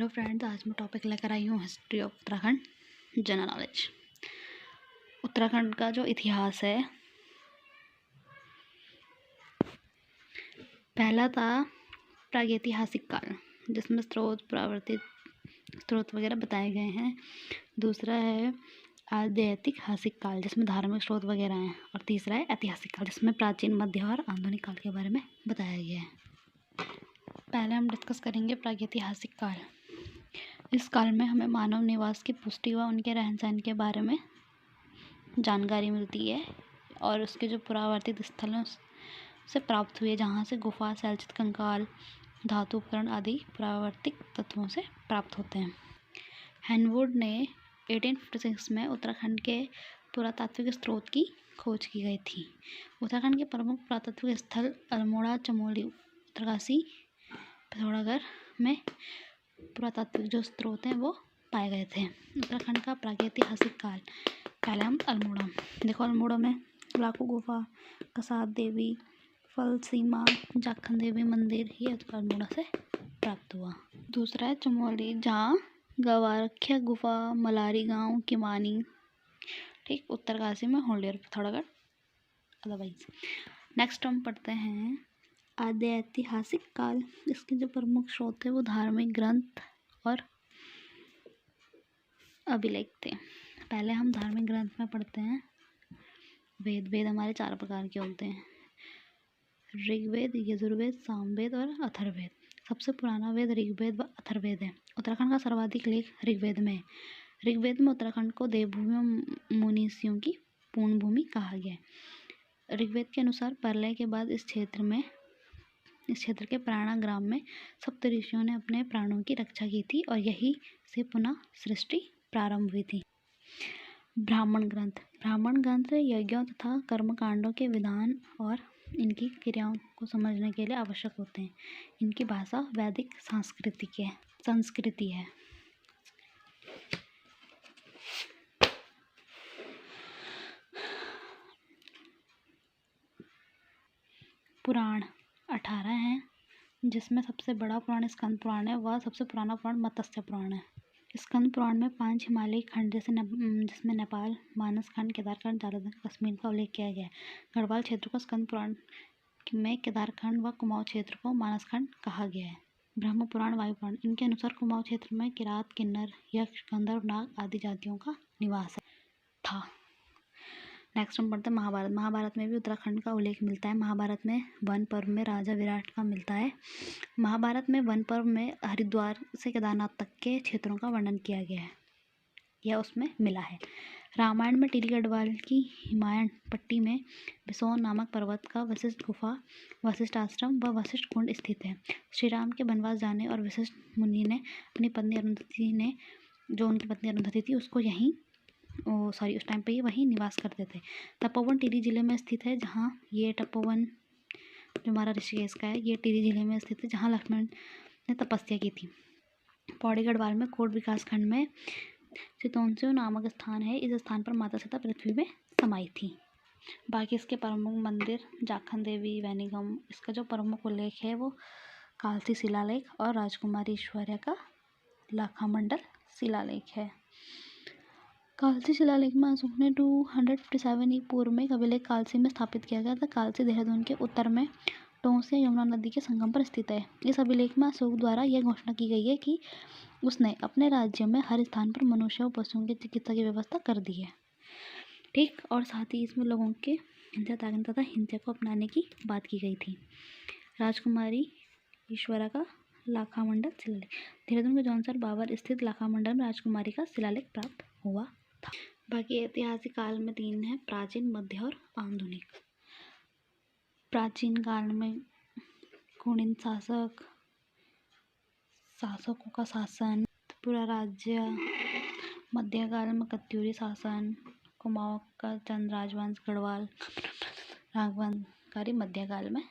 Hello friends, आज मैं topic लेकर आई हूँ history of Uttarakhand general knowledge. Uttarakhand का जो इतिहास है, पहला था प्रागैतिहासिक काल, जिसमें स्रोत परावर्तित स्रोत वगैरह बताए गए हैं। दूसरा है आद्यैतिहासिक काल, जिसमें धार्मिक स्रोत वगैरह हैं। और तीसरा है ऐतिहासिक काल, जिसमें प्राचीन, मध्य और आधुनिक काल के बारे में बताया गया है। पहले हम डिस्कस करेंगे प्रागैतिहासिक काल। इस काल में हमें मानव निवास की पुष्टि व उनके रहन सहन के बारे में जानकारी मिलती है और उसके जो पुरावर्तित स्थलों से प्राप्त हुए, जहाँ से गुफा, शैलचित्र, कंकाल, धातु उपकरण आदि पुरावर्तिक तत्वों से प्राप्त होते हैं। हैनवुड ने 1856 में उत्तराखंड के पुरातात्विक स्रोत की खोज की गई थी। उत्तराखंड के प्रमुख पुरातात्विक स्थल अल्मोड़ा, चमोली, उत्तरकाशी, पिथौरागढ़ में पुरातात्विक जो स्रोत हैं वो पाए गए थे। उत्तराखंड का प्रागैतिहासिक काल, पहले हम अल्मोड़ा। देखो, अल्मोड़ा में लाखों गुफा, कसाद देवी, फल सीमा, जाखन देवी मंदिर, ये अल्मोड़ा से प्राप्त हुआ। दूसरा है चमोली, जहाँ गवारख्या गुफा, मलारी गांव, किमानी, ठीक, उत्तरकाशी में होल्डियर, पिथौरागढ़ अदरवाइज। नेक्स्ट हम पढ़ते हैं आद्यैतिहासिक काल। इसके जो प्रमुख स्रोत थे वो धार्मिक ग्रंथ और अभिलेख थे। पहले हम धार्मिक ग्रंथ में पढ़ते हैं वेद हमारे 4 प्रकार के होते हैं: ऋग्वेद, यजुर्वेद, सामवेद और अथर्ववेद। सबसे पुराना वेद ऋग्वेद व अथर्ववेद है। उत्तराखंड का सर्वाधिक लेख ऋग्वेद में है। ऋग्वेद में उत्तराखंड को देवभूमि और मुनीषियों की पूर्ण भूमि कहा गया है। ऋग्वेद के अनुसार प्रलय के बाद इस क्षेत्र के प्राणा ग्राम में सप्त ऋषियों ने अपने प्राणों की रक्षा की थी और यही से पुनः सृष्टि प्रारंभ हुई थी। ब्राह्मण ग्रंथ यज्ञों तथा कर्मकांडों के विधान और इनकी क्रियाओं को समझने के लिए आवश्यक होते हैं। इनकी भाषा वैदिक संस्कृति है। पुराण 18 हैं, जिसमें सबसे बड़ा पुराण स्कंद पुराण है। वह सबसे पुराना पुराण मत्स्य पुराण है। स्कंद पुराण में 5 हिमालयी खंड जिसमें नेपाल, मानस खंड, केदारखंड, झारखंड, कश्मीर का उल्लेख किया गया है। गढ़वाल क्षेत्र को स्कंद पुराण में केदारखंड व कुमाऊं क्षेत्र को मानस खंड कहा गया है। ब्रह्म पुराण, वायु पुराण, इनके अनुसार कुमाऊं क्षेत्र में किरात, किन्नर, यक्ष, गंधर्व, नाग आदि जातियों का निवास था। नेक्स्ट हम पढ़ते हैं महाभारत। महाभारत में भी उत्तराखंड का उल्लेख मिलता है। महाभारत में वन पर्व में राजा विराट का मिलता है। महाभारत में वन पर्व में हरिद्वार से केदारनाथ तक के क्षेत्रों का वर्णन किया गया है, यह उसमें मिला है। रामायण में टिहरी गढ़वाल की हिमायन पट्टी में बिसौन नामक पर्वत का वशिष्ठ गुफा, वशिष्ठ आश्रम व वशिष्ठ कुंड स्थित है। श्री राम के वनवास जाने और वशिष्ठ मुनि ने अपनी पत्नी अरुंधति थी उसको यहीं उस टाइम पे ये वहीं निवास करते थे। तपोवन टिहरी जिले में स्थित है, जहाँ ये तपोवन जो हमारा ऋषिकेश का है, ये टिहरी जिले में स्थित है, जहाँ लक्ष्मण ने तपस्या की थी। पौड़ी गढ़वाल में कोट विकास खंड में चितौंसेव नामक स्थान है। इस स्थान पर माता सीता पृथ्वी में समाई थी। बाकी इसके प्रमुख मंदिर जाखन देवी, वैनिगम। इसका जो प्रमुख उल्लेख है वो कालसी शिलालेख और राजकुमारी ऐश्वर्या का लाखामंडल शिलालेख है। कालसी शिलालेख में अशोक ने 257 ई पूर्व में अभिलेख कालसी में स्थापित किया गया था। कालसी देहरादून के उत्तर में टोंस या यमुना नदी के संगम पर स्थित है। इस अभिलेख में अशोक द्वारा यह घोषणा की गई है कि उसने अपने राज्य में हर स्थान पर मनुष्य और पशुओं की चिकित्सा की व्यवस्था कर दी है, ठीक। और साथ ही इसमें लोगों के हिंसा त्यागन तथा हिंसा को अपनाने की बात की गई थी। राजकुमारी ईश्वरा का लाखामंडल शिलालेख, देहरादून के जौनसर बाबर स्थित लाखामंडल में राजकुमारी का शिलालेख प्राप्त हुआ था। बाकी ऐतिहासिक काल में 3 है: प्राचीन, मध्य और आधुनिक। प्राचीन काल में कुणिन शासकों का शासन, पूरा राज्य। मध्यकाल में कत्यूरी शासन, कुमाऊं का चंद राजवंश, गढ़वाल राघवंशकारी मध्यकाल में